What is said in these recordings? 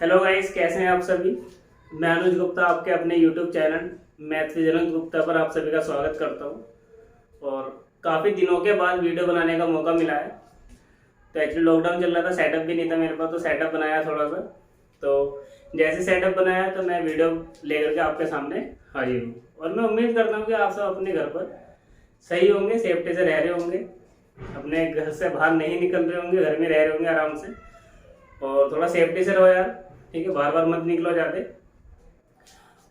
Hello guys, कैसे हैं आप सभी। मैं अनुज गुप्ता आपके अपने यूट्यूब चैनल मैथ विद अनुज गुप्ता पर आप सभी का स्वागत करता हूं। और काफ़ी दिनों के बाद वीडियो बनाने का मौका मिला है। तो एक्चुअली लॉकडाउन चल रहा था, सेटअप भी नहीं था मेरे पास, तो सेटअप बनाया थोड़ा सा। तो जैसे सेटअप बनाया तो मैं वीडियो लेकर के आपके सामने हाजिर हूँ। और मैं उम्मीद करता हूँ कि आप सब अपने घर पर सही होंगे, सेफ्टी से रह रहे होंगे, अपने घर से बाहर नहीं निकल रहे होंगे, घर में रह रहे होंगे आराम से। और थोड़ा सेफ्टी से रहो यार, ठीक है, बार बार मत निकलो जाते।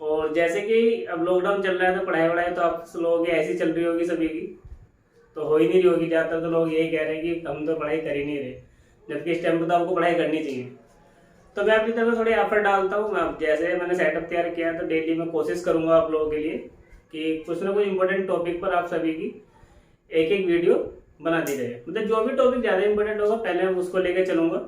और जैसे कि अब लॉकडाउन चल रहा है तो पढ़ाई वढ़ाई तो आप लोगों की ऐसी चल रही होगी सभी की, तो हो ही नहीं रही होगी। ज़्यादातर तो लोग यही कह रहे हैं कि हम तो पढ़ाई कर ही नहीं रहे, जबकि इस टाइम पर तो आपको पढ़ाई करनी चाहिए। तो मैं अपनी तरफ से थोड़ी एफर्ट डालता हूँ। मैं जैसे मैंने सेटअप तैयार किया है तो डेली मैं कोशिश करूँगा आप लोगों के लिए कि कुछ ना कुछ इंपॉर्टेंट टॉपिक पर आप सभी की एक एक वीडियो बना दी जाए। मतलब जो भी टॉपिक ज़्यादा इंपॉर्टेंट होगा पहले मैं उसको लेकर चलूँगा।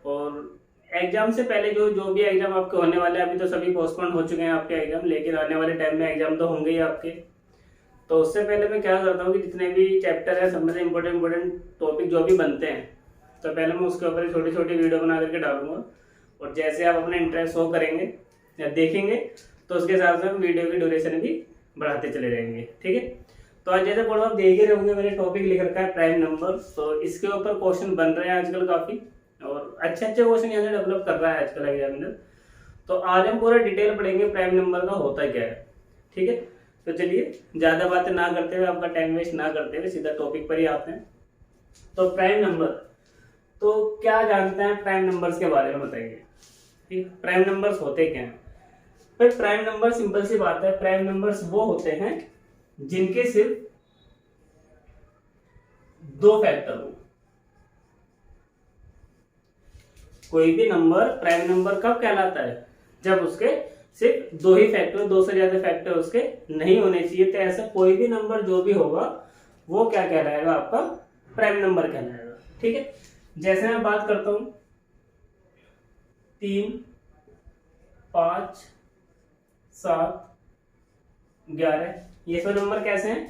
और एग्जाम से पहले जो भी एग्जाम आपके होने वाले हैं, अभी तो सभी पोस्टपोन हो चुके हैं आपके एग्जाम, लेकिन आने वाले टाइम में एग्जाम तो होंगे ही आपके। तो उससे पहले मैं क्या करता हूँ कि जितने भी चैप्टर है सब में से इंपॉर्टेंट टॉपिक जो भी बनते हैं तो पहले मैं उसके ऊपर छोटी छोटी वीडियो बना करके डालूंगा। और जैसे आप अपना इंटरेस्ट शो करेंगे या देखेंगे तो उसके हिसाब से हम वीडियो की ड्यूरेशन भी बढ़ाते चले जाएंगे, ठीक है। तो आज जैसे पढ़ो आप देख ही रहोगे, मैंने टॉपिक लिख रखा है प्राइम नंबर। तो इसके ऊपर क्वेश्चन बन रहे हैं आजकल काफ़ी, और अच्छे अच्छे क्वेश्चन यहाँ से डेवलप कर रहा है आजकल एग्जामिनर। तो आज हम पूरा डिटेल पढ़ेंगे प्राइम नंबर का होता क्या है, ठीक है। तो चलिए ज़्यादा बातें ना करते हुए, आपका टाइम वेस्ट ना करते हुए सीधा टॉपिक पर ही आते हैं। तो प्राइम नंबर, तो क्या जानते हैं प्राइम नंबर्स के बारे में बताइए, ठीक। प्राइम नंबर्स होते क्या हैं भाई। प्राइम नंबर सिंपल सी बात है, प्राइम नंबर्स वो होते हैं जिनके सिर्फ दो फैक्टर हो। कोई भी नंबर प्राइम नंबर कब कहलाता है, जब उसके सिर्फ दो ही फैक्टर, दो से ज्यादा फैक्टर उसके नहीं होने चाहिए। तो ऐसा कोई भी नंबर जो भी होगा वो क्या कहलाएगा, आपका प्राइम नंबर कहलाएगा, ठीक है। जैसे मैं बात करता हूं 3, 5, 7, 11, ये सब नंबर कैसे हैं,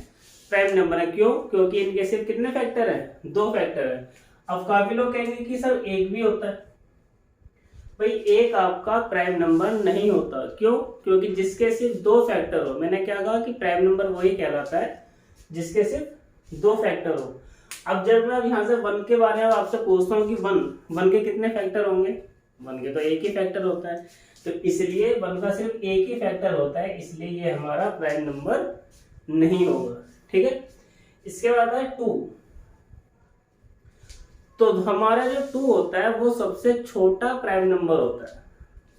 प्राइम नंबर है। क्यों? क्योंकि इनके सिर्फ कितने फैक्टर हैं, दो फैक्टर है। अब काफी लोग कहेंगे कि सर एक भी होता है। भाई एक आपका प्राइम नंबर नहीं होता। क्यों? क्योंकि जिसके सिर्फ दो फैक्टर हो। मैंने क्या कहा कि प्राइम नंबर वही कहलाता है जिसके सिर्फ दो फैक्टर हो। अब जब मैं यहाँ से वन के बारे में आपसे पूछता हूँ कि वन के कितने फैक्टर होंगे, वन के तो एक ही फैक्टर होता है। तो इसलिए वन का सिर्फ एक ही फैक्टर होता है, इसलिए ये हमारा प्राइम नंबर नहीं होगा, ठीक है। इसके बाद है 2। तो हमारा जो 2 होता है वो सबसे छोटा प्राइम नंबर होता है।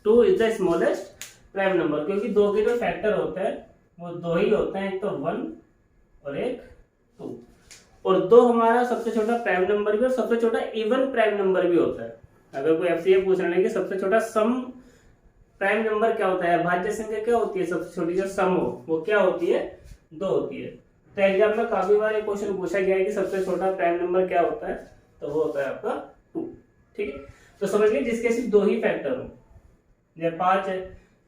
2 is the smallest prime number, क्योंकि दो के जो फैक्टर होते हैं वो दो ही होते हैं, एक तो 1 और एक 2। और 2 हमारा सबसे छोटा प्राइम नंबर भी और सबसे छोटा इवन प्राइम नंबर भी होता है। अगर कोई आपसे ये पूछ रहा है कि सबसे छोटा सम प्राइम नंबर क्या होता है, भाज्य संख्या क्या होती है, सबसे छोटी जो सम हो वो क्या होती है, 2 होती है। तो एग्जाम में काफी बार ये क्वेश्चन पूछा गया है कि सबसे छोटा प्राइम नंबर क्या होता है, तो वो होता है आपका 2, ठीक है। तो समझ लीजिए जिसके सिर्फ दो ही फैक्टर हो। जब 5 है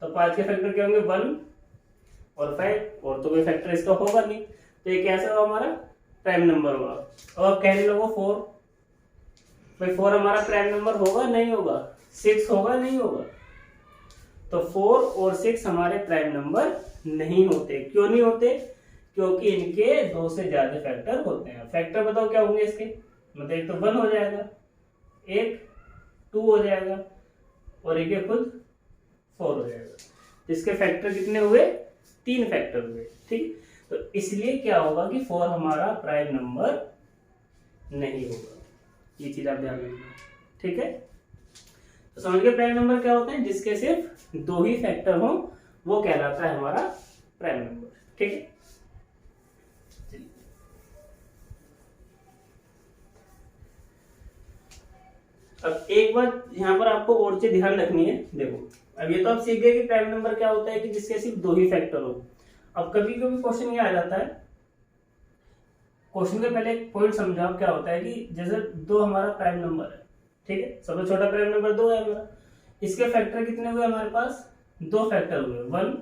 तो 5 के फैक्टर क्या होंगे, 1 और 5, और तो कोई फैक्टर इसका होगा नहीं। तो ये कैसा होगा, हमारा प्राइम नंबर होगा। और अब कहने लोगों 4, भाई 4 हमारा प्राइम नंबर होगा नहीं होगा, 6 होगा नहीं होगा। तो 4 और 6 हमारे प्राइम नंबर नहीं होते। क्यों नहीं होते? क्योंकि इनके दो से ज्यादा फैक्टर होते हैं। फैक्टर बताओ क्या होंगे इसके, मतलब एक तो 1 हो जाएगा, एक 2 हो जाएगा और एक खुद 4 हो जाएगा। इसके फैक्टर कितने हुए, 3 फैक्टर हुए, ठीक। तो इसलिए क्या होगा कि 4 हमारा प्राइम नंबर नहीं होगा। ये चीज आप ध्यान रखना, ठीक है। तो समझ गए प्राइम नंबर क्या होता है, जिसके सिर्फ दो ही फैक्टर हो वो कहलाता है हमारा प्राइम नंबर, ठीक है। अब एक बात यहाँ पर आपको और चीज ध्यान रखनी है। देखो अब ये तो आप सीख गए कि प्राइम नंबर क्या होता है कि जिसके सिर्फ दो ही फैक्टर हो। अब कभी कभी क्वेश्चन ये आ जाता है, क्वेश्चन के पहले एक पॉइंट समझाओ क्या होता है कि जैसे 2 हमारा प्राइम नंबर है, ठीक है, सबसे छोटा प्राइम नंबर 2 है हमारा। इसके फैक्टर कितने हुए हमारे पास, 2 फैक्टर हुए, 1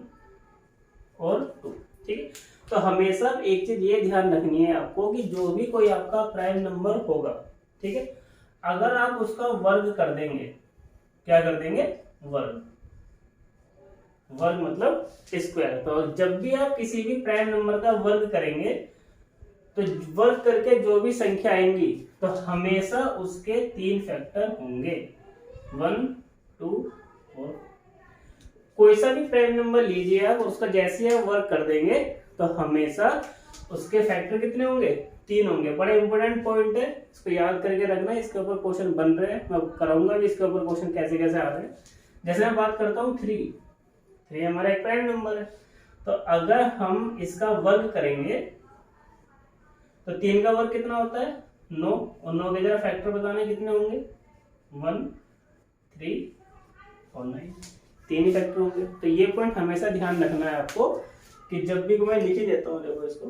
और 2, ठीक है। तो हमेशा एक चीज ये ध्यान रखनी है आपको कि जो भी कोई आपका प्राइम नंबर होगा, ठीक है, अगर आप उसका वर्ग कर देंगे, क्या कर देंगे, वर्ग, वर्ग मतलब स्क्वायर। तो जब भी आप किसी भी प्राइम नंबर का वर्ग करेंगे तो वर्ग करके जो भी संख्या आएंगी तो हमेशा उसके 3 फैक्टर होंगे, 1 2 4। कोई सा भी प्राइम नंबर लीजिए आप, उसका जैसे आप वर्ग कर देंगे तो हमेशा उसके फैक्टर कितने होंगे, 3 होंगे। बड़ा इंपॉर्टेंट पॉइंट है, इसको याद करके रखना। इसके ऊपर क्वेश्चन बन रहे हैं, मैं कराऊंगा भी इसके ऊपर क्वेश्चन कैसे कैसे आ रहे हैं। जैसे मैं बात करता हूँ 3 हमारा एक प्राइम नंबर है, तो अगर हम इसका वर्ग करेंगे तो 3 का वर्ग कितना होता है, 9, और 9 के जरा फैक्टर बताने कितने होंगे, 1 3 और 9, 3 ही फैक्टर होंगे। तो ये पॉइंट हमेशा ध्यान रखना है आपको कि जब भी मैं लिख ही देता हूँ, देखो इसको,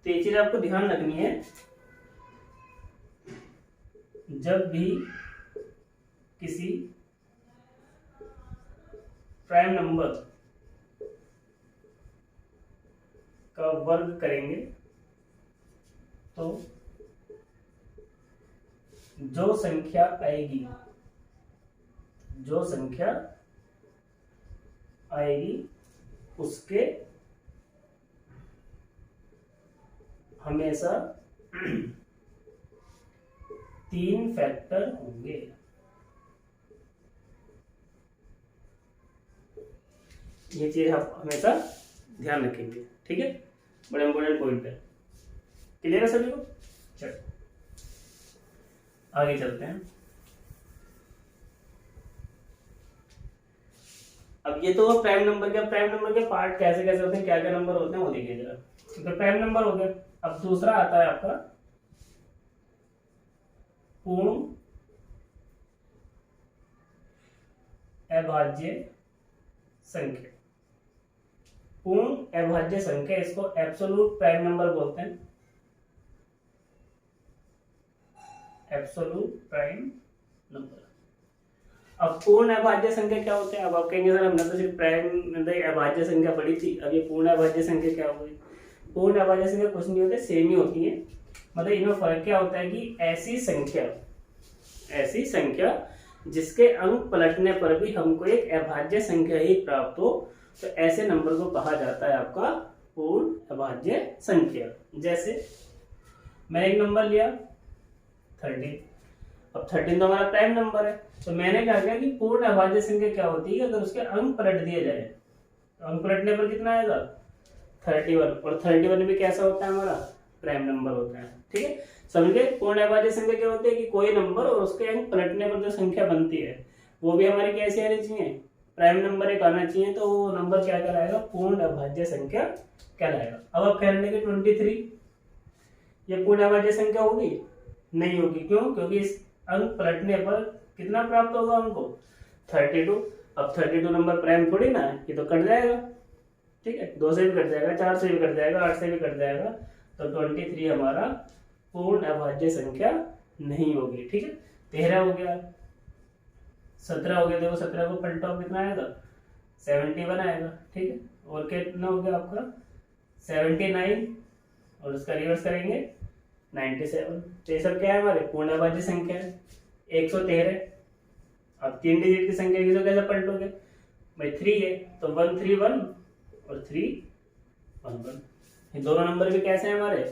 तो ये चीज आपको ध्यान रखनी है। जब भी किसी प्राइम नंबर का वर्ग करेंगे तो जो संख्या आएगी, जो संख्या आएगी उसके हमेशा 3 फैक्टर होंगे। ये चीज आप हमेशा ध्यान रखेंगे, ठीक है, बड़ा इंपॉर्टेंट पॉइंट है। क्लियर है सभी को? चलो आगे चलते हैं। अब ये तो प्राइम नंबर के पार्ट कैसे कैसे होते हैं, क्या क्या नंबर होते हैं वो देखिए जरा। तो प्राइम नंबर हो गया। अब दूसरा आता है आपका पूर्ण अभाज्य संख्या। पूर्ण अभाज्य संख्या, इसको एब्सोल्यूट प्राइम नंबर बोलते हैं, एब्सोल्यूट प्राइम नंबर। अब पूर्ण अभाज्य संख्या क्या होते हैं? अब आप कहेंगे सर हमने तो सिर्फ प्राइम अभाज्य संख्या पढ़ी थी, अब ये पूर्ण अभाज्य संख्या क्या हुई? पूर्ण अभाज्य संख्या कुछ नहीं होते, सेम ही होती है। मतलब इनमें फर्क क्या होता है कि ऐसी संख्या जिसके अंक पलटने पर भी हमको एक अभाज्य संख्या ही प्राप्त हो, तो ऐसे नंबर को कहा जाता है आपका पूर्ण अभाज्य संख्या। जैसे मैंने एक नंबर लिया 13, अब 13 तो हमारा प्राइम नंबर है, तो मैंने क्या किया कि पूर्ण अभाज्य संख्या क्या होती है, अगर उसके अंक पलट दिए जाए तो अंक पलटने पर कितना आएगा, 31, और 31 भी कैसा होता है, हमारा प्राइम नंबर होता है। ठीक है, समझे? पूर्ण अभाज्य संख्या क्या होती है कि कोई नंबर और उसके अंक पलटने पर जो संख्या बनती है वो भी हमारी कैसी आनी चाहिए, प्राइम नंबर एक आना चाहिए, तो वो नंबर क्या कहलाएगा, पूर्ण अभाज्य संख्या कहलाएगा। अब आप कह रहे हैं कि 23 ये पूर्ण अभाज्य संख्या होगी? नहीं होगी। क्यों? क्योंकि इस अंक पलटने पर कितना प्राप्त होगा हमको, 32। अब 32 नंबर प्राइम थोड़ी ना है, ये तो कट जाएगा। ठीक है, 2 से भी कट जाएगा, 4 से भी कट जाएगा, 8 से भी कट जाएगा, तो 23 हमारा पूर्ण अभाज्य संख्या नहीं होगी। ठीक है, 13 हो गया, 17 हो गया। देखो 17 को पलटाओ कितना आएगा, 71 आएगा। ठीक है, और कितना हो गया आपका 79, और उसका रिवर्स करेंगे 97। तो ये सब क्या है, हमारे पूर्ण अभाज्य संख्या है। 113, अब 3 डिजिट की संख्या की तो कैसे पलटोगे भाई, 3 है तो 131 और 311, ये दोनों नंबर भी कैसे हैं हमारे,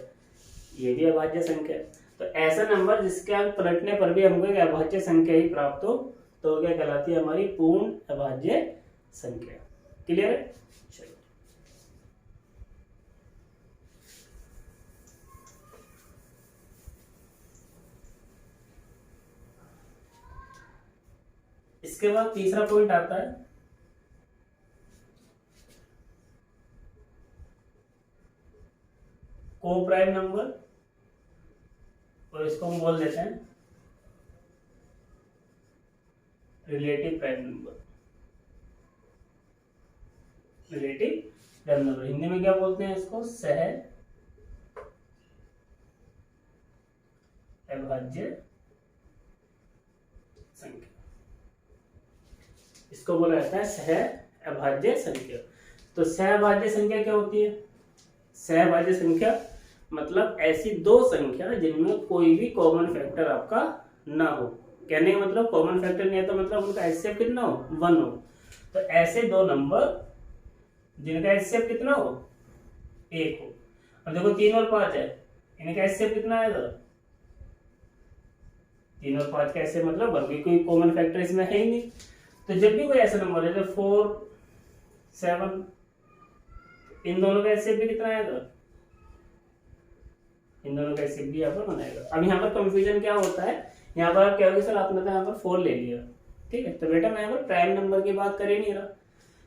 ये भी अभाज्य संख्या है। तो ऐसा नंबर जिसके अंक पलटने पर भी हमको एक अभाज्य संख्या ही प्राप्त हो, तो क्या कहलाती है, हमारी पूर्ण अभाज्य संख्या। क्लियर है? चलो इसके बाद तीसरा पॉइंट आता है को प्राइम नंबर, और इसको हम बोल देते हैं relative prime number. Relative prime number Hindi में क्या बोलते हैं इसको, सह अभाज्य संख्या, इसको बोला जाता है सह अभाज्य संख्या। तो सह अभाज्य संख्या क्या होती है? सह अभाज्य संख्या मतलब ऐसी दो संख्या जिनमें कोई भी कॉमन फैक्टर आपका ना हो। कहने का मतलब कॉमन फैक्टर नहीं है तो मतलब उनका एचसीएफ कितना हो, 1 हो। तो ऐसे दो नंबर जिनका एचसीएफ कितना हो, 1 हो। अब देखो 3 और 5 है, इनका एचसीएफ कितना आएगा, 3 और 5 का एचसीएफ मतलब बल्कि कोई कॉमन फैक्टर इसमें है ही नहीं। तो जब भी कोई ऐसा नंबर है जैसे 4, 7, इन दोनों का एचसीएफ भी कितना आएगा, इन दोनों का एचसीएफ भी यहाँ पर बनाएगा। अब यहाँ पर कंफ्यूजन क्या होता है, यहाँ पर आप क्या होगी सर आपने तो यहाँ पर 4 ले लिया, ठीक है। तो बेटा मैं यहाँ पर प्राइम नंबर की बात कर ही नहीं रहा,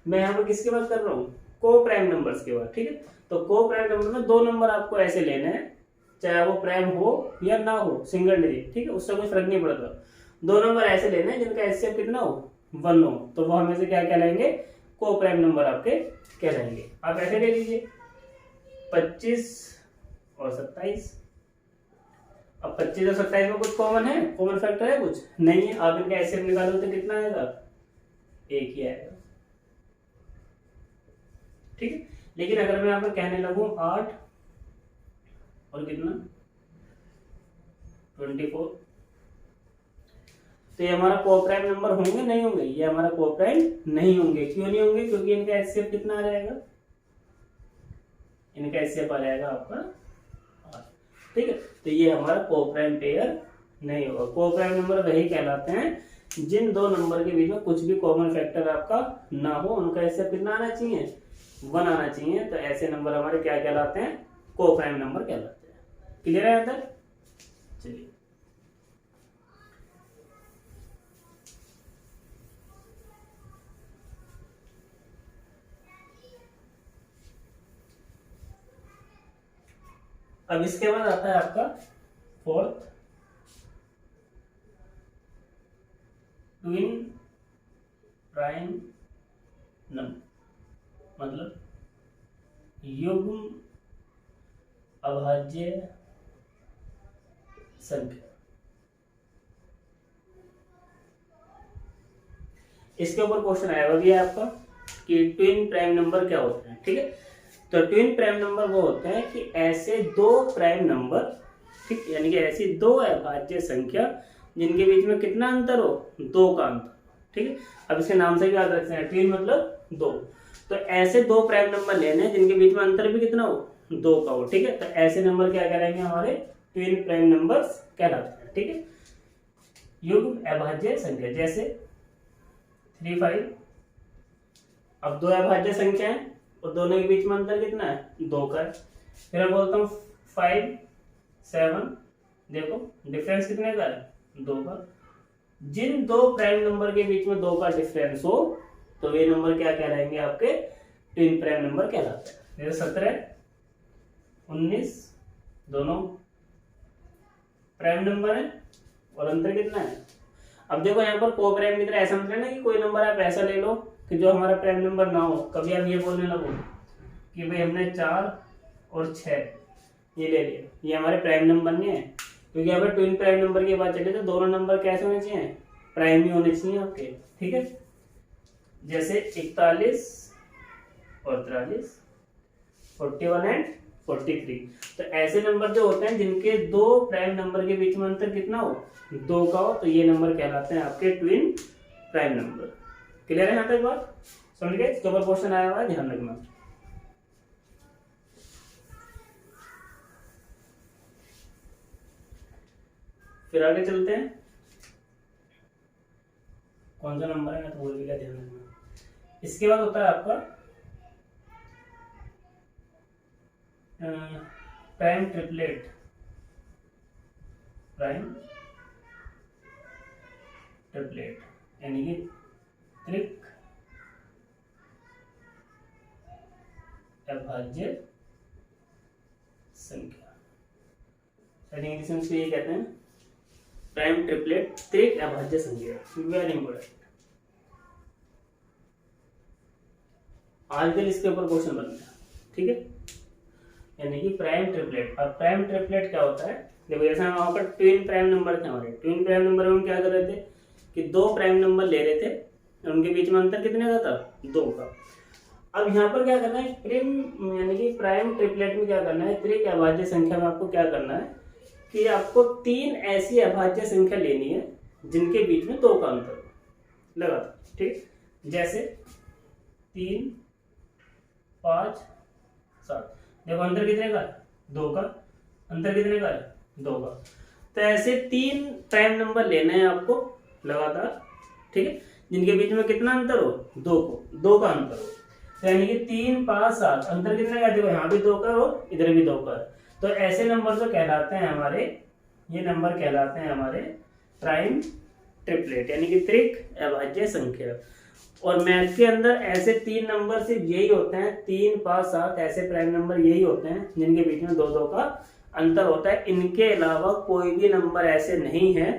मैं यहाँ पर किसकी बात कर रहा हूँ, को प्राइम नंबर्स की बात, ठीक है। तो को प्राइम नंबर में दो नंबर आपको ऐसे लेने हैं, चाहे वो प्राइम हो या ना हो, सिंगल डिजिट, ठीक है, उससे कोई फर्क नहीं पड़ता। दो नंबर ऐसे लेने हैं जिनका एचसीएफ कितना हो, 1 हो, तो वो हमें से क्या कहलाएंगे, को प्राइम नंबर आपके कहलाएंगे। आप ऐसे ले लीजिए 25 और 27। अब 25 और 27 में कुछ कॉमन है, कॉमन फैक्टर है कुछ नहीं है। आप इनका एचसीएफ निकालो तो कितना आएगा, 1 ही आएगा, ठीक है। लेकिन अगर मैं यहाँ पर कहने लगूं 8 और कितना 24, तो ये हमारा कोप्राइम नंबर होंगे नहीं होंगे, ये हमारा कोप्राइम नहीं होंगे। क्यों नहीं होंगे, क्योंकि इनका एचसीएफ कितना आ जाएगा, इनका एचसीएफ आ जाएगा आपका 8, ठीक है। तो ये हमारा कोप्राइम पेयर नहीं होगा। कोप्राइम नंबर वही कहलाते हैं जिन दो नंबर के बीच में कुछ भी कॉमन फैक्टर आपका ना हो, उनका एचसीएफ कितना आना चाहिए, 1 आना चाहिए। तो ऐसे नंबर हमारे क्या कहलाते हैं, कोप्राइम नंबर कहलाते हैं। क्लियर है यहाँ तक, चलिए अब इसके बाद आता है आपका 4th, ट्विन प्राइम नंबर, मतलब युग्म अभाज्य संख्या। इसके ऊपर क्वेश्चन आएगा भी आपका कि ट्विन प्राइम नंबर क्या होते हैं, ठीक है। तो ट्विन प्राइम नंबर वो होते हैं कि ऐसे दो प्राइम नंबर, ठीक, यानी कि ऐसी दो अभाज्य संख्या जिनके बीच में कितना अंतर हो, 2 का अंतर, ठीक है। अब इसके नाम से भी याद रखते हैं, ट्विन मतलब 2। तो ऐसे दो प्राइम नंबर लेने हैं जिनके बीच में अंतर भी कितना हो, 2 का हो, ठीक है। तो ऐसे नंबर क्या कहलाएंगे, हमारे ट्विन प्राइम नंबर्स कहलाते हैं, ठीक है। युग्म अभाज्य संख्या जैसे 3, 5, अब दो अभाज्य संख्या है और दोनों के बीच में अंतर कितना है, 2 का है। फिर मैं बोलता हूँ 5, 7, देखो डिफरेंस कितने का है, 2 का। जिन दो प्राइम नंबर के बीच में 2 का डिफरेंस हो तो वे नंबर क्या कहलाएंगे, आपके ट्विन प्राइम नंबर कहलाते हैं। जैसे 17, 19 दोनों प्राइम नंबर है और अंतर कितना है। अब देखो यहाँ पर को प्राइम की तरह ऐसा मतलब ना कि कोई नंबर आप ऐसा ले लो कि जो हमारा प्राइम नंबर ना हो। कभी आप ये बोलने लगो कि भाई हमने 4 और 6 ये ले लिया, ये हमारे प्राइम नंबर नहीं है, क्योंकि यहाँ पर ट्विन प्राइम नंबर की बात चले तो दोनों नंबर कैसे होने चाहिए, प्राइम ही होने चाहिए आपके, ठीक है। जैसे 41 और 43, 41 एंड 43। तो ऐसे नंबर जो होते हैं जिनके दो प्राइम नंबर के बीच में अंतर कितना हो, 2 का हो, तो ये नंबर कहलाते हैं आपके ट्विन प्राइम नंबर। क्लियर है यहाँ तक बात, समझ गए। इसके ऊपर क्वेश्चन आया हुआ है, ध्यान रखना। फिर आगे चलते हैं, कौन सा नंबर है मैं तो भूल गया, ध्यान रखना। इसके बाद होता है आपका प्राइम ट्रिपलेट, प्राइम ट्रिपलेट यानी कि त्रिक अभाज्य संख्या, इंग्लिश में ये कहते हैं प्राइम ट्रिपलेट त्रिक अभाज्य संख्या। वेरी इंपॉर्टेंट, आजकल इसके ऊपर क्वेश्चन बनते हैं, ठीक है। यानी कि प्राइम ट्रिपलेट। अब प्राइम ट्रिपलेट क्या होता है, देखो जैसे हम वहां पर ट्विन प्राइम नंबर थे, हमारे ट्विन प्राइम नंबर में हम क्या कर रहे थे कि दो प्राइम नंबर ले रहे थे, उनके बीच में अंतर कितने का था, 2 का। अब यहाँ पर क्या करना है, प्रिम यानी कि प्राइम ट्रिपलेट में क्या करना है, त्रिक अभाज्य संख्या में आपको क्या करना है कि आपको 3 ऐसी अभाज्य संख्या लेनी है जिनके बीच में 2 का अंतर हो लगातार। ठीक, जैसे 3, 5, 7। देखो अंतर कितने का है, 2 का। अंतर कितने का है, 2 का। तो ऐसे 3 प्राइम नंबर लेने हैं आपको लगातार, ठीक है, जिनके बीच में कितना अंतर हो, 2 का अंतर हो। तो यानी कि 3, 5, 7 अंतर कितने का, देखो यहाँ भी 2 का हो, इधर भी 2 का। तो ऐसे नंबर जो कहलाते हैं हमारे, ये नंबर कहलाते हैं हमारे प्राइम ट्रिपलेट यानी कि त्रिक अभाज्य संख्या। और मैथ के अंदर ऐसे 3 नंबर सिर्फ यही होते हैं, 3, 5, 7 ऐसे प्राइम नंबर यही होते हैं जिनके बीच में 2 का अंतर होता है। इनके अलावा कोई भी नंबर ऐसे नहीं है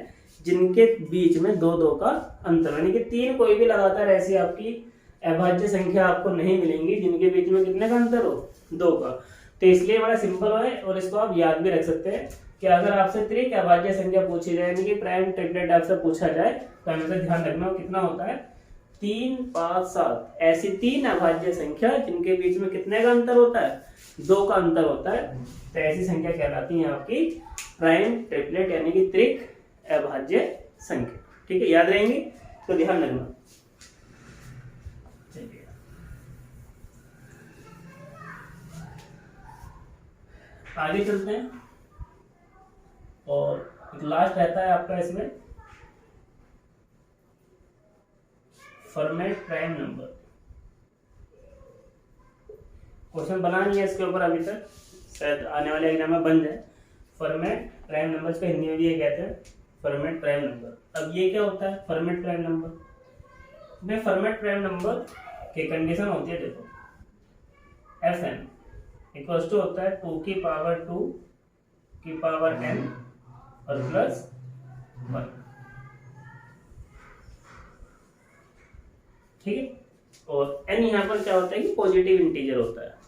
जिनके बीच में 2 का अंतर, यानी कि 3 कोई भी लगातार ऐसी आपकी अभाज्य संख्या आपको नहीं मिलेंगी जिनके बीच में कितने का अंतर हो, 2 का। तो इसलिए बड़ा सिंपल है और इसको आप याद भी रख सकते हैं कि अगर आपसे त्रिक अभाज्य संख्या पूछी जाए यानी कि प्राइम ट्रिपलेट आपसे पूछा जाए तो हमेशा ध्यान रखना कितना होता है, 3, 5, 7 ऐसी 3 अभाज्य संख्या जिनके बीच में कितने का अंतर होता है, 2 का अंतर होता है। तो ऐसी संख्या कहलाती है आपकी प्राइम ट्रिपलेट यानी कि त्रिक अभाज्य संख्या। ठीक है, याद रहेंगी तो ध्यान रखना। चलिए आगे चलते हैं और एक लास्ट रहता है आपका इसमें फॉर्मेट प्राइम नंबर। क्वेश्चन बना नहीं है इसके ऊपर अभी तक, शायद आने वाले एग्जाम में बन जाए। फॉर्मेट प्राइम नंबर का हिंदी में भी ये कहते हैं फॉर्मेट प्राइम नंबर। अब ये क्या होता है फॉर्मेट प्राइम नंबर में, फॉर्मेट प्राइम नंबर की कंडीशन होती है, देखो Fn इक्वल्स टू होता है 2 की पावर 2 की पावर n और प्लस 1। ठीक है, और n यहाँ पर क्या होता है कि पॉजिटिव इंटीजर होता है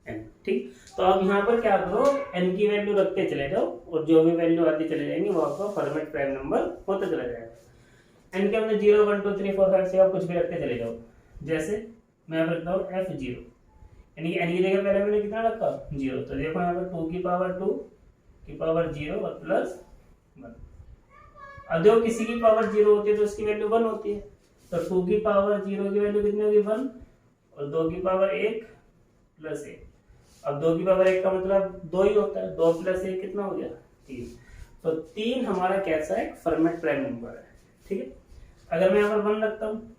n। ठीक, तो अब यहाँ पर क्या करो, n की वैल्यू रखते चले जाओ और जो भी वैल्यू आती चले जाएंगी वो आपका फॉर्मेट प्राइम नंबर होता चला जाएगा। n के अंदर 0, 1, 2, 3, 4, 5, 6 आप कुछ भी रखते चले जाओ। जैसे मैं यहाँ पर रखता हूँ F0 यानी कि n की जगह पहले मैंने कितना रखा, 0। तो देखो यहाँ पर 2 की पावर 2 की पावर 0 और प्लस 1। अब देखो किसी की पावर 0 होती है तो उसकी वैल्यू 1 होती है, तो 2 की पावर 0 की वैल्यू कितनी होगी, 1, और 2 की पावर 1 प्लस 1। अब 2 की पावर 1 का मतलब 2 ही होता है, 2 प्लस 1 कितना हो गया, 3। तो 3 हमारा कैसा है, फॉर्मेट प्राइम नंबर है। ठीक है, अगर मैं यहाँ पर 1 रखता हूँ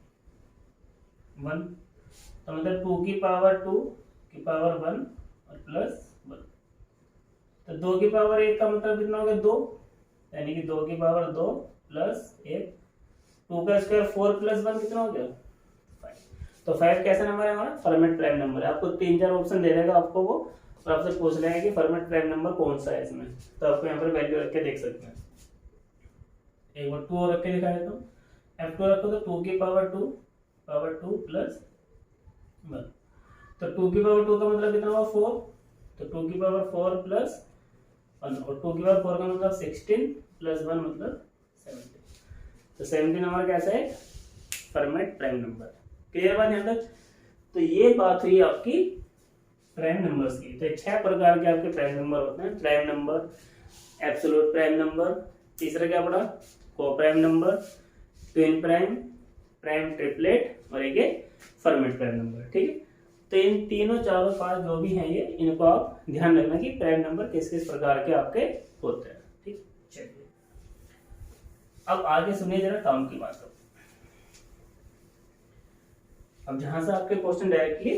1 तो मतलब 2 की पावर 2 की पावर 1 और प्लस 1। तो 2 की पावर 1 का मतलब कितना हो गया, 2, यानी कि 2 की पावर 2 प्लस 1, 2 का स्क्वायर 4 प्लस 1 कितना हो गया, 5। तो 5 कैसा नंबर है हमारा, फॉर्मेट प्राइम नंबर है। आपको 3-4 ऑप्शन दे देगा आपको वो, और आपसे पूछ लेगा कि फॉर्मेट प्राइम नंबर कौन सा है इसमें, तो आपको यहाँ पर वैल्यू रख के देख सकते हैं। एक बार 2 और रख के दिखा देता हूँ, F2 रखो तो 2 की पावर 2 प्लस 1। तो 2 की पावर 2 का मतलब कितना हुआ, 4। तो 2 की पावर 4 प्लस 1 और 2 की पावर 4 का मतलब 16 प्लस 1 मतलब 17। तो 17 नंबर कैसा है, फॉर्मेट प्राइम नंबर। क्लियर बात यहाँ तक। तो ये बात हुई आपकी प्राइम नंबर्स की। तो 6 प्रकार के आपके प्राइम नंबर होते हैं, prime number, absolute prime number, तीसरा क्या पड़ा, को prime number, twin prime, prime triplet और एक फॉर्मेट प्राइम नंबर। ठीक है, तो इन तीनों 4 5 जो भी हैं ये, इनको आप ध्यान रखना कि प्राइम नंबर किस किस प्रकार के आपके होते हैं। ठीक, चलिए अब आगे सुनिए जरा काम की बात। अब जहां से आपके क्वेश्चन डायरेक्टली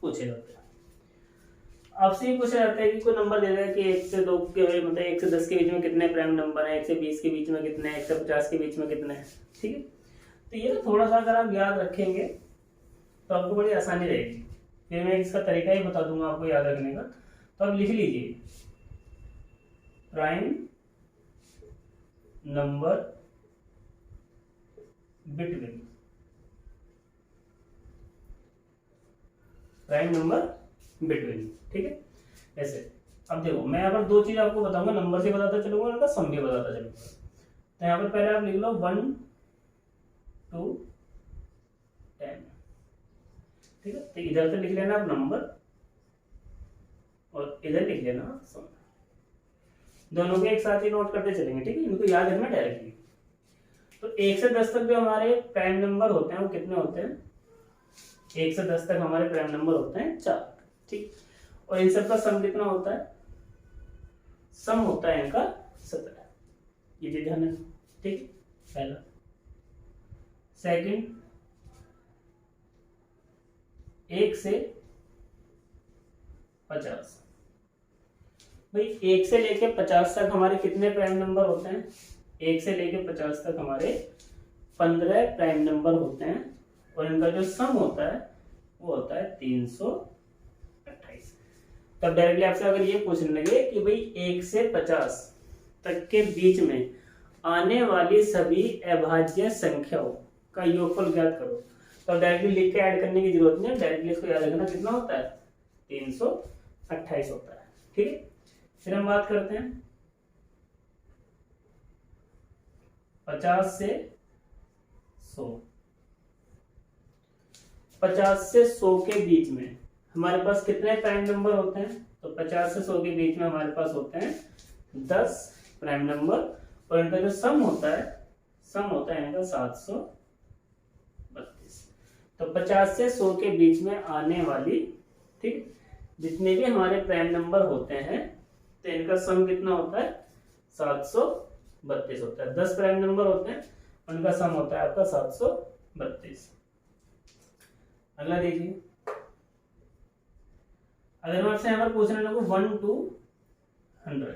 पूछे जाते हैं, आपसे ये पूछा जाता है कि कोई नंबर दे रहा है कि 1 से 2 के मतलब 1 से 10 के बीच में कितने प्राइम नंबर हैं, 1 से 20 के बीच में कितने हैं, 1 से 50 के बीच में कितने हैं। ठीक है, तो ये ना थोड़ा सा अगर आप याद रखेंगे तो आपको बड़ी आसानी रहेगी। फिर मैं इसका तरीका ही बता दूंगा आपको याद रखने का। तो आप लिख लीजिए prime number between, prime number between. ठीक है, ऐसे। अब देखो मैं यहाँ पर 2 चीज आपको बताऊंगा, नंबर से बताता चलूंगा, उनका सम भी बताता चलूंगा। तो यहाँ पर पहले आप लिख लो 1 to 10। ठीक है। तो इधर से लिख लेना आप नंबर और इधर लिख लेना सम, दोनों के एक साथ ही नोट करते चलेंगे, ठीक है। इनको याद रखना डायरेक्टली। तो 1 से 10 तक जो हमारे प्राइम नंबर होते हैं वो कितने होते हैं? 1 से 10 तक हमारे प्राइम नंबर होते हैं 4, ठीक। और इन सब का सम कितना होता है? सम होता है इनका 17, ये चीज ध्यान रखना, ठीक। पहला। सेकंड, 1 से 50। भाई 1 से लेके 50 तक हमारे कितने प्राइम नंबर होते हैं? 1 से लेके 50 तक हमारे 15 प्राइम नंबर होते हैं, और इनका जो सम होता है वो होता है 328। तब डायरेक्टली आपसे अगर ये पूछने लगे कि भाई 1 से 50 तक के बीच में आने वाली सभी अभाज्य संख्याओं का योगफल ज्ञात करो, तो डायरेक्टली लिख के ऐड करने की जरूरत नहीं है, डायरेक्टली इसको याद रखना कितना होता है? 328 होता है, ठीक है। फिर हम बात करते हैं 50 से 100। 50 से 100 के बीच में हमारे पास कितने प्राइम नंबर होते हैं? तो 50 से 100 के बीच में हमारे पास होते हैं 10 प्राइम नंबर, और इनका जो सम होता है इनका 732। तो 50 से 100 के बीच में आने वाली, ठीक, जितने भी हमारे प्राइम नंबर होते हैं तो इनका सम कितना होता है? 732 होता है। 10 प्राइम नंबर होते हैं, उनका सम होता है आपका 732। अगला देखिए, अगर मैं आपसे यहाँ पर पूछने लगूं 1 to 100,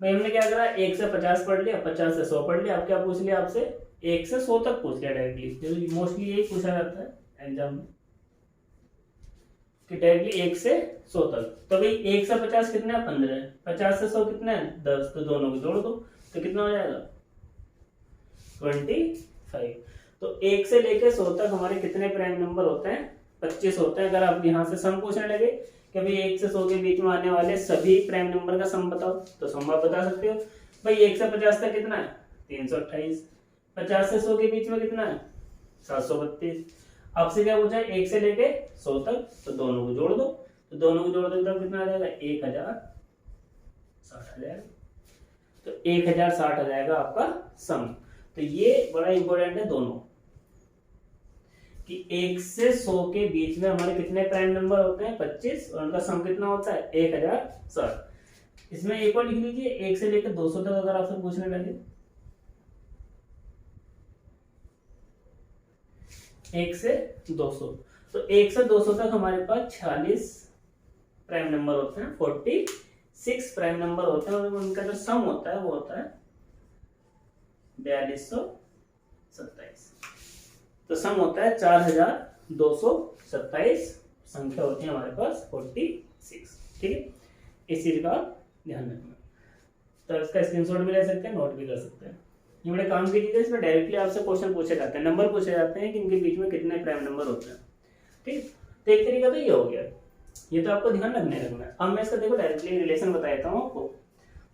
भाई हमने क्या करा? 1 से 50 पढ़ लिया, 50 से 100 पढ़ लिया, अब क्या पूछ लिया आपसे? 1 से 100 तक पूछ लिया डायरेक्टली। मोस्टली यही पूछा जाता है एग्जाम में कि डायरेक्टली 1 से 100 तक। तो भाई 1 से 50 कितना है? 15 है। 50 से 100 कितना है? 10। तो दोनों को जोड़ दो तो कितना हो जाएगा? 25। तो 1 से लेकर 100 तक हमारे कितने प्राइम नंबर होते हैं? 25 होते हैं। अगर आप यहाँ से सम पूछने लगे कि भाई 1 से 100 के बीच में आने वाले सभी प्राइम नंबर का सम बताओ, तो सम आप बता सकते हो। भाई 1 से 50 तक कितना है? 328। 50 से 100 के बीच में कितना है? 732। आपसे क्या पूछा है? 1 से लेके 100 तक, तो दोनों को जोड़ दो, तो दोनों को जोड़ दो तब कितना आ जाएगा? 1060 आ जाएगा। तो 1060 आ जाएगा आपका सम। तो ये बड़ा इंपॉर्टेंट है दोनों, कि 1 से 100 के बीच में हमारे कितने प्राइम नंबर होते हैं? 25, और उनका सम कितना होता है? 1060। इसमें एक और लिख लीजिए, 1 से लेकर 200 तक अगर आपसे पूछने लगे, 1 से 200, तो 1 से 200 तक हमारे पास 46 प्राइम नंबर होते हैं, 46 प्राइम नंबर होते हैं, और उनका जो सम होता है वो होता है 4227। तो सम होता है 4227 संख्या होती है हमारे पास 46, ठीक है। इस चीज का ध्यान रखना। तो इसका स्क्रीनशॉट भी ले सकते हैं, नोट भी कर सकते हैं। ये बड़े काम की चीज है, इसमें डायरेक्टली आपसे क्वेश्चन पूछे जाते हैं, नंबर पूछे जाते हैं कि इनके बीच में कितने प्राइम नंबर होते हैं, ठीक। तो एक तरीका तो ये हो गया, ये तो आपको ध्यान रखना है। अब मैं इसका देखो डायरेक्टली रिलेशन बता देता हूँ आपको,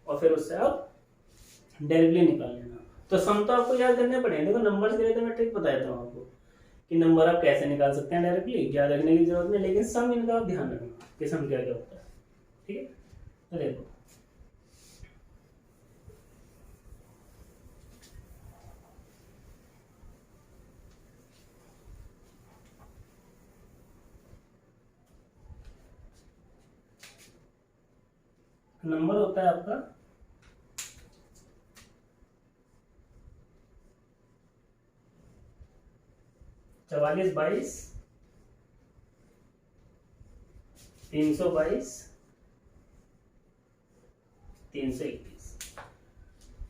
और फिर उससे आप डायरेक्टली निकाल लेना। तो सम तो आपको याद करने पड़ेंगे। देखो नंबर के लिए तो मैं ट्रिक बता देता हूँ आपको कि नंबर आप कैसे निकाल सकते हैं डायरेक्टली, याद रखने की जरूरत नहीं, लेकिन सम इनका आप ध्यान रखना कि सम क्या क्या होता है, ठीक है। तो देखो नंबर होता है आपका 44, 22, 322, 321।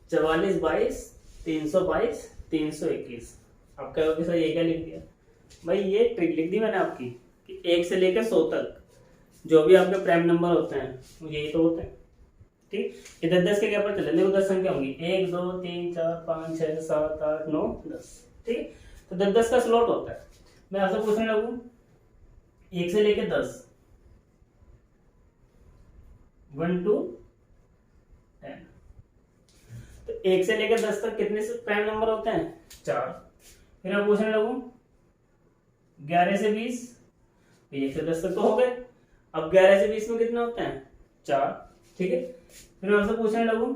44, 22, 322, 321। आप कहोगे सर ये क्या लिख दिया? भाई ये ट्रिक लिख दी मैंने आपकी कि 1 से लेकर 100 तक जो भी आपके प्राइम नंबर होते हैं वो यही तो होते हैं, ठीक। इधर 10 के क्या पर चले, देखो 10 संख्या होंगी, 1 2 3 4 5 6 7 8 9 10, ठीक। तो 10 का स्लॉट होता है। मैं आपसे पूछने लगूं 1 से लेके 10, 1 to 10, तो 1 से लेकर 10 तक कितने प्राइम नंबर होते हैं? 4। फिर मैं पूछने लगूं 11 से 20, 1 से 10 तक तो हो गए। अब 11 से 20 में कितने होते हैं? 4। ठीक है, फिर मैं आपसे पूछने लगूं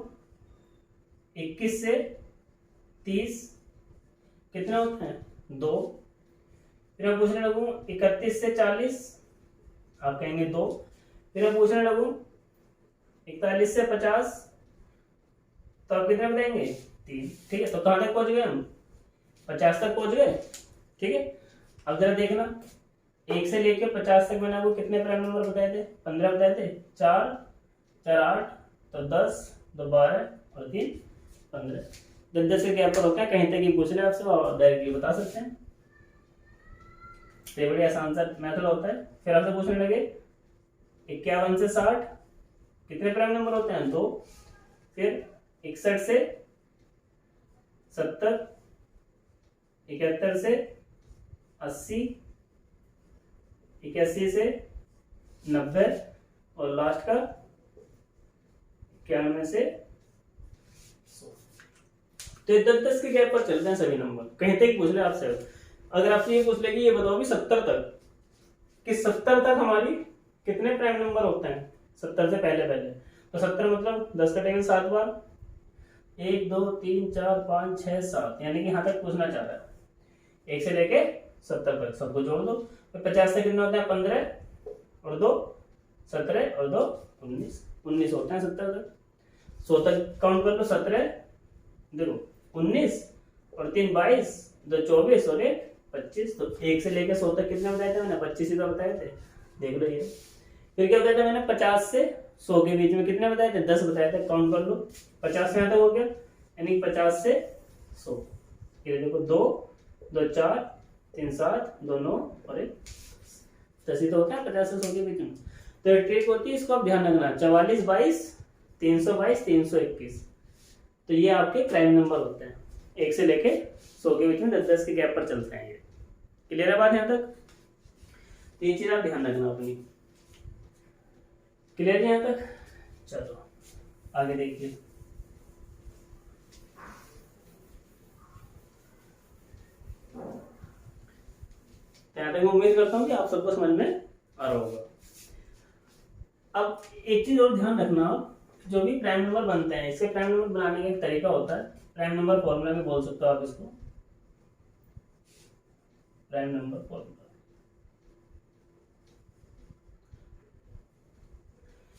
21 से 30 कितने होते हैं? 2। फिर मैं पूछने लगूं 31 से 40, आप कहेंगे 2। फिर मैं पूछने लगूं 41 से 50, तो आप कितने बताएंगे? 3। ठीक है, तो कहां तक पहुंच गए हम? 50 तक पहुंच गए। ठीक है, अब जरा देखना 1 से लेके 50 तक मैंने आपको कितने प्राइम नंबर बताए थे? 15 बताए थे। 4 4 8, तो 10, 2 12 और 3 15। 10 के गैप पर होता है, कहीं तक ही पूछ ले आपसे और डायरेक्टली बता सकते हैं। ये बड़ी आसान सा मेथड होता है। फिर आपसे पूछने लगे 51 से 60 कितने प्राइम नंबर होते हैं? 2। फिर 61 से 70, 71 से 80, 81 से 90 और लास्ट का 91 से 100। तो 10-10 के गैप पर चलते हैं सभी नंबर, कहीं तक पूछ ले आपसे। अगर आपसे ये पूछ ले कि ये बताओ भी 70 तक, कि 70 तक हमारी कितने प्राइम नंबर होते हैं? 70 से पहले पहले, तो 70 मतलब 10 कटेंगे 7 बार, 1 2 3 4 5 6 7, यानी कि यहाँ तक पूछना चाह रहा है 1 से लेके 70 तक, सबको जोड़ दो। तो 50 से कितना होता है? 15 और 2 17 और 2 19 होते हैं 70 तक। 100 तक काउंट कर लो। 17 देखो 19 और 3 22, 2 24 और 1 25। तो 1 से लेके 100 तक कितने बताए थे मैंने? 25 ही तो बताए थे, देख लो ये। फिर क्या बताया था मैंने? 50 से 100 के बीच में कितने बताए थे? 10 बताए थे, काउंट कर लो। 50 से यहाँ तक हो गया, यानी 50 से 100, ये देखो 2 2 4 3 7 2 9 और 1 10 ही तो होता है 50 से 100 के बीच में। तो एक ट्रिक होती है, इसको आप ध्यान रखना, 44 22 322 321। तो ये आपके प्राइम नंबर होते हैं, 1 से लेके 100 के बीच में 10-10 के गैप पर चलते हैं ये। क्लियर है बात यहाँ तक? तो ये चीज आप ध्यान रखना अपनी। क्लियर है यहाँ तक? चलो आगे देखिए। यहाँ तक मैं उम्मीद करता हूँ कि आप सबको समझ में आ रहा होगा। अब एक चीज और ध्यान रखना, आप जो भी प्राइम नंबर बनते हैं, इसके प्राइम नंबर बनाने का एक तरीका होता है, प्राइम नंबर फॉर्मूला भी बोल सकते हो आप इसको, प्राइम नंबर फॉर्मूला।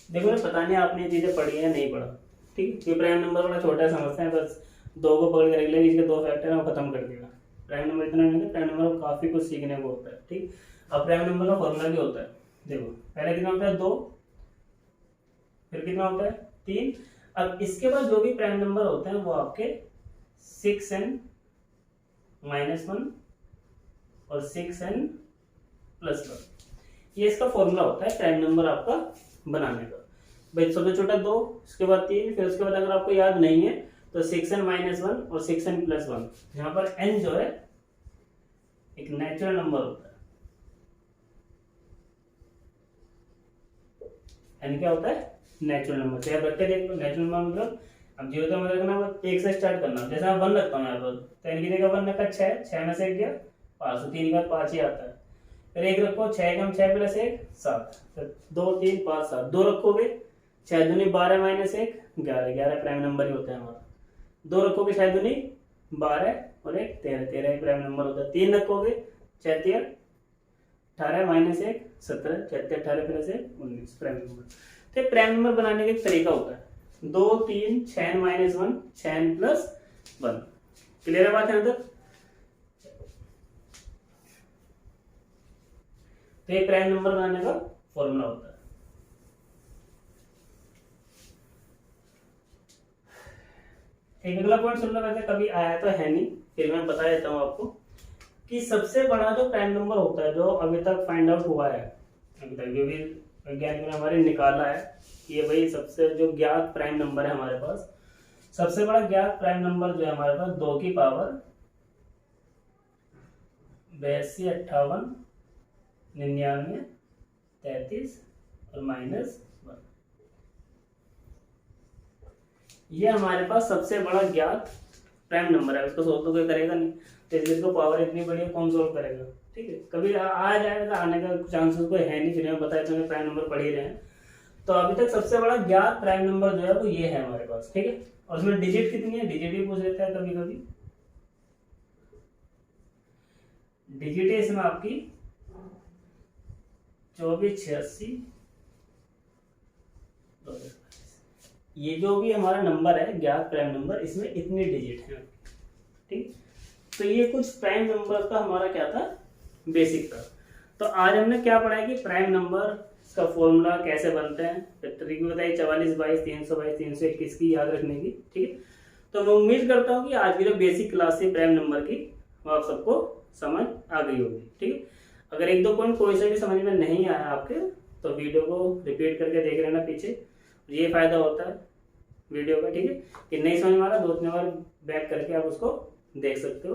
देखो मैं पता नहीं आपने ये चीजें पढ़ी है या नहीं पढ़ा, ठीक है? प्राइम नंबर बड़ा छोटा समझते हैं, बस 2 को पकड़ के रख लेंगे, इसके 2 फैक्टर है वो खत्म कर देगा। प्राइम नंबर इतना नहीं है, प्राइम नंबर को काफी कुछ सीखने को होता है, ठीक। अब प्राइम नंबर का फॉर्मूला भी होता है, देखो पहले कितना होता है? 2, फिर कितना होता है? 3। अब इसके बाद जो भी प्राइम नंबर होते हैं वो आपके 6n -1 और 6n + 1, ये इसका फॉर्मूला होता है प्राइम नंबर आपका बनाने का। भाई सबसे छोटा 2, उसके बाद 3, फिर उसके बाद अगर आपको याद नहीं है तो 6n - 1 और 6n + 1। यहाँ पर n जो है एक नेचुरल नंबर होता है। n क्या होता है? Natural number. तो आप रख के देख लो, नेचुरल नंबर मतलब अब 0 तो मतलब रखना, 1 से स्टार्ट करना। जैसे मैं 1 रखता हूँ यहाँ पर, तो n की जगह 1 रखा 6, 6 में से 1 गया 5, तो 3 के बाद 5 ही आता है। फिर 1 रखो, 6 कम 6 + 1 7, फिर 2 3 5 7, 2 रखोगे 6 दूनी 12 - 1 11, 11 प्राइम नंबर ही होता है हमारा। 2 रखोगे 6 दूनी 12 और 1 13, 13 ही प्राइम नंबर होता है। 3 रखोगे 6 3 18 - 1 17, 6 18 फिर से 19 प्राइम नंबर। तो प्राइम नंबर बनाने का एक तरीका होता है, 2 3 6n - 1 6n + 1। क्लियर है बात यहाँ तक? तो ये प्राइम नंबर बनाने का फॉर्मूला होता है। एक अगला पॉइंट सुन लो, वैसे कभी आया तो है नहीं, फिर मैं बता देता हूँ आपको कि सबसे बड़ा जो प्राइम नंबर होता है, जो अभी तक फाइंड आउट हुआ है, अभी तक जो भी वैज्ञानिक ने हमारे निकाला है, ये वही सबसे जो ज्ञात प्राइम नंबर है हमारे पास, सबसे बड़ा ज्ञात प्राइम नंबर जो है हमारे पास 2 की पावर 82 58 99 33 और -1, ये हमारे पास सबसे बड़ा ज्ञात प्राइम नंबर है। इसको सोच तो कोई करेगा नहीं, टेस्ट को पावर इतनी बड़ी है, कौन सॉल्व करेगा। ठीक है, कभी आ जाएगा, आने का चांसेस कोई है नहीं। फिर मैं बताया तो प्राइम नंबर पढ़ ही रहे हैं। तो अभी तक सबसे बड़ा ज्ञात प्राइम नंबर जो है वो ये है हमारे पास। ठीक है, और उसमें डिजिट कितनी है, डिजिट भी पूछ लेता है कभी कभी। डिजिट है इसमें आपकी 2486। ये जो भी हमारा नंबर है ज्ञात प्राइम नंबर, इसमें इतने डिजिट हैं। ठीक, तो ये कुछ प्राइम नंबर का हमारा क्या था, बेसिक था। तो आज हमने क्या पढ़ा है कि प्राइम नंबर का फॉर्मूला कैसे बनते हैं, ट्रिक भी बताइए 44 22 322 321 की याद रखने की। ठीक है, तो मैं उम्मीद करता हूँ कि आज की जो बेसिक क्लास थी प्राइम नंबर की वो आप सबको समझ आ गई होगी। ठीक है, अगर एक दो पॉइंट कोई से भी समझ में नहीं आया आपके, तो वीडियो को रिपीट करके देख लेना पीछे, ये फायदा होता है वीडियो का। ठीक है, कि नहीं समझ में आ रहा 2-3 बार बैक करके आप उसको देख सकते हो।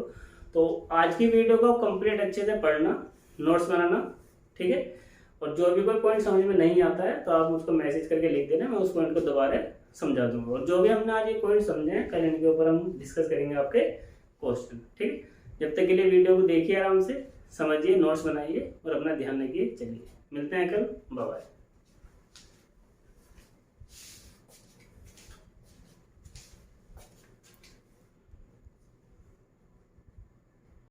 तो आज की वीडियो को कंप्लीट अच्छे से पढ़ना, नोट्स बनाना। ठीक है, और जो भी कोई पॉइंट समझ में नहीं आता है तो आप मुझको मैसेज करके लिख देना, मैं उस पॉइंट को दोबारा समझा दूंगा। और जो भी हमने आज ये पॉइंट समझे हैं, कल इनके ऊपर हम डिस्कस करेंगे आपके क्वेश्चन। ठीक है, जब तक के लिए वीडियो को देखिए, आराम से समझिए, नोट्स बनाइए और अपना ध्यान रखिए। चलिए मिलते हैं कल, बाय बाय।